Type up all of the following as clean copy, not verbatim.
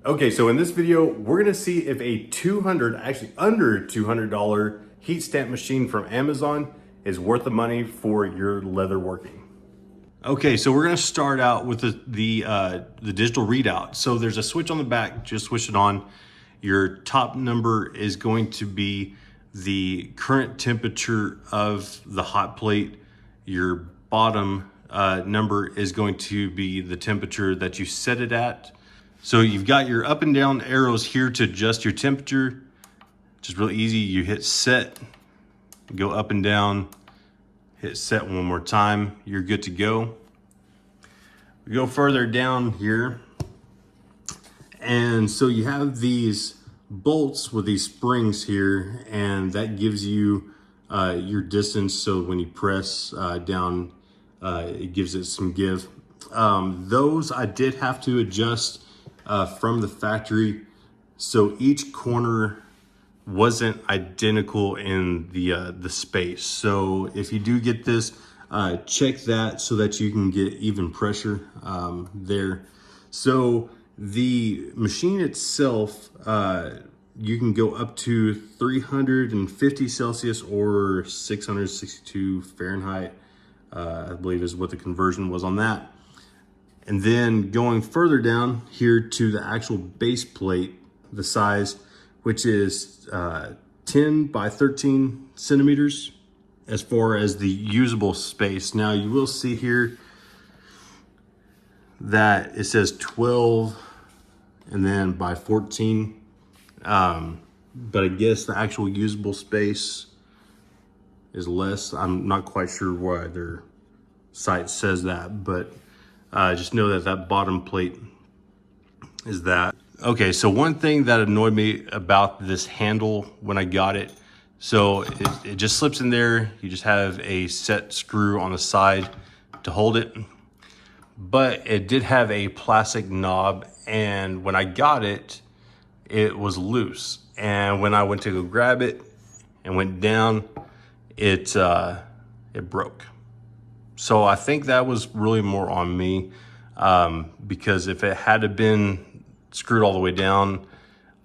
Okay, so in this video, we're gonna see if a actually under $200 heat stamp machine from Amazon is worth the money for your leather working. Okay, so we're gonna start out with the digital readout. So there's a switch on the back, just switch it on. Your top number is going to be the current temperature of the hot plate. Your bottom number is going to be the temperature that you set it at. So you've got your up and down arrows here to adjust your temperature. Just real easy. You hit set, go up and down, hit set one more time. You're good to go. We go further down here. And so you have these bolts with these springs here, and that gives you your distance. So when you press down, it gives it some give. Those I did have to adjust from the factory, so each corner wasn't identical in the space. So if you do get this, check that so that you can get even pressure there. So the machine itself, you can go up to 350 Celsius or 662 Fahrenheit, I believe is what the conversion was on that. And then going further down here to the actual base plate, the size, which is 10 by 13 centimeters as far as the usable space. Now you will see here that it says 12 and then by 14. But I guess the actual usable space is less. I'm not quite sure why their site says that, but just know that that bottom plate is that. Okay, so one thing that annoyed me about this handle when I got it, so it just slips in there. You just have a set screw on the side to hold it, but it did have a plastic knob, and when I got it, it was loose. And when I went to go grab it and went down, it broke. So I think that was really more on me, because if it had been screwed all the way down,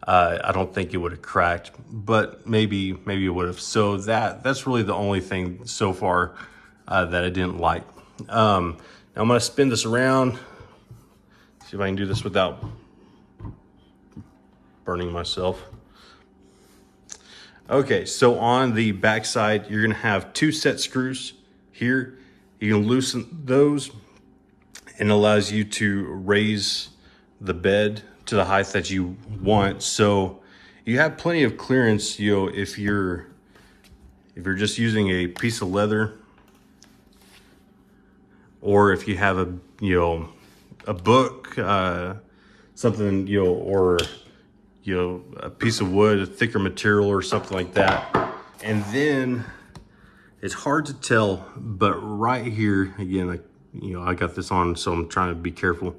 I don't think it would have cracked, but maybe it would have. So that's really the only thing so far that I didn't like. Now I'm gonna spin this around, see if I can do this without burning myself. Okay, so on the back side, you're gonna have two set screws here. You can loosen those, and it allows you to raise the bed to the height that you want. So you have plenty of clearance, if you're just using a piece of leather, or if you have a book, something, or a piece of wood, a thicker material or something like that. And then it's hard to tell, but right here, again, I got this on, so I'm trying to be careful.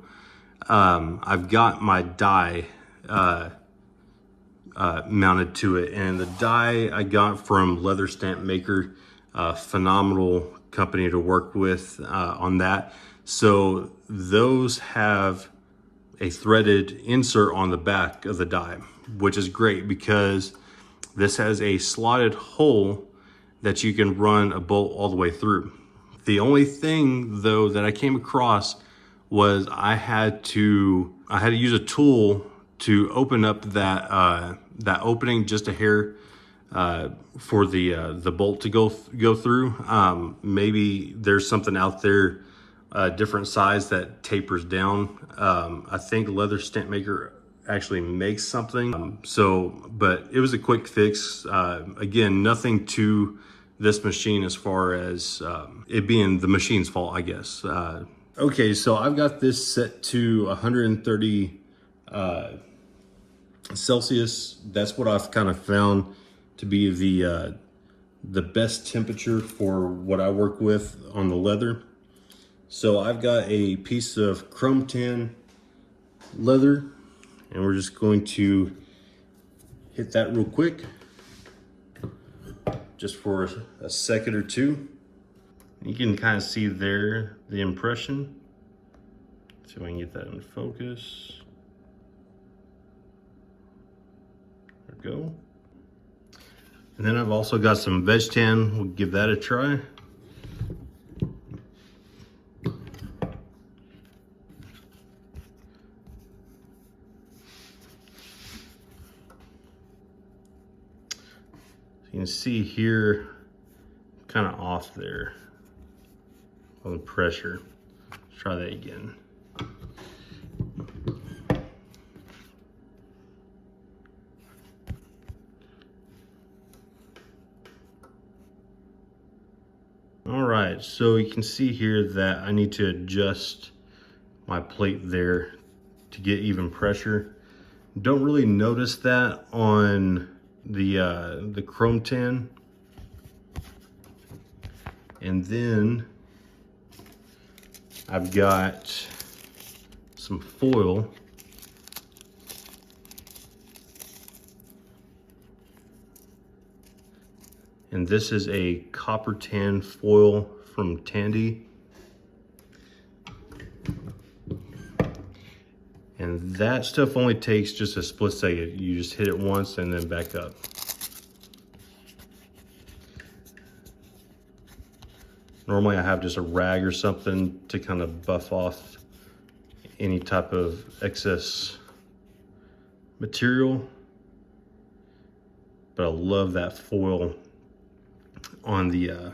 I've got my die mounted to it, and the die I got from Leather Stamp Maker, phenomenal company to work with on that. So those have a threaded insert on the back of the die, which is great because this has a slotted hole that you can run a bolt all the way through. The only thing though that I came across was I had to use a tool to open up that opening just a hair for the bolt to go through. Maybe there's something out there, different size that tapers down. I think Leather Stamp Maker actually makes something. But it was a quick fix. Again, nothing to this machine as far as it being the machine's fault, I guess. Okay, so I've got this set to 130 Celsius. That's what I've kind of found to be the best temperature for what I work with on the leather. So I've got a piece of chrome tan leather, and we're just going to hit that real quick, just for a second or two. You can kind of see there the impression. See if I can get that in focus. go. And then I've also got some veg tan. We'll give that a try. You can see here, kind of off there on the pressure. Let's try that again. All right, so you can see here that I need to adjust my plate there to get even pressure. Don't really notice that on the chrome tan. And then I've got some foil. And this is a copper tan foil from Tandy. And that stuff only takes just a split second. You just hit it once and then back up. Normally I have just a rag or something to kind of buff off any type of excess material. But I love that foil on the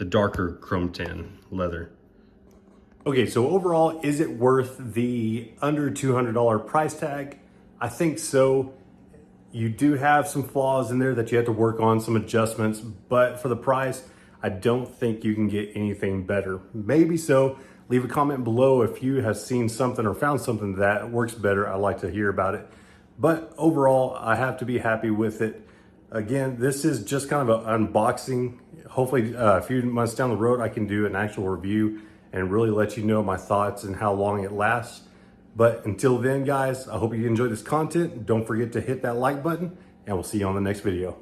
darker chrome tan leather. Okay, so overall, is it worth the under $200 price tag? I think so. You do have some flaws in there that you have to work on, some adjustments, but for the price, I don't think you can get anything better. Maybe so. Leave a comment below if you have seen something or found something that works better. I'd like to hear about it. But overall, I have to be happy with it. Again, this is just kind of an unboxing. Hopefully a few months down the road, I can do an actual review and really let you know my thoughts and how long it lasts. But until then, guys, I hope you enjoyed this content. Don't forget to hit that like button, and we'll see you on the next video.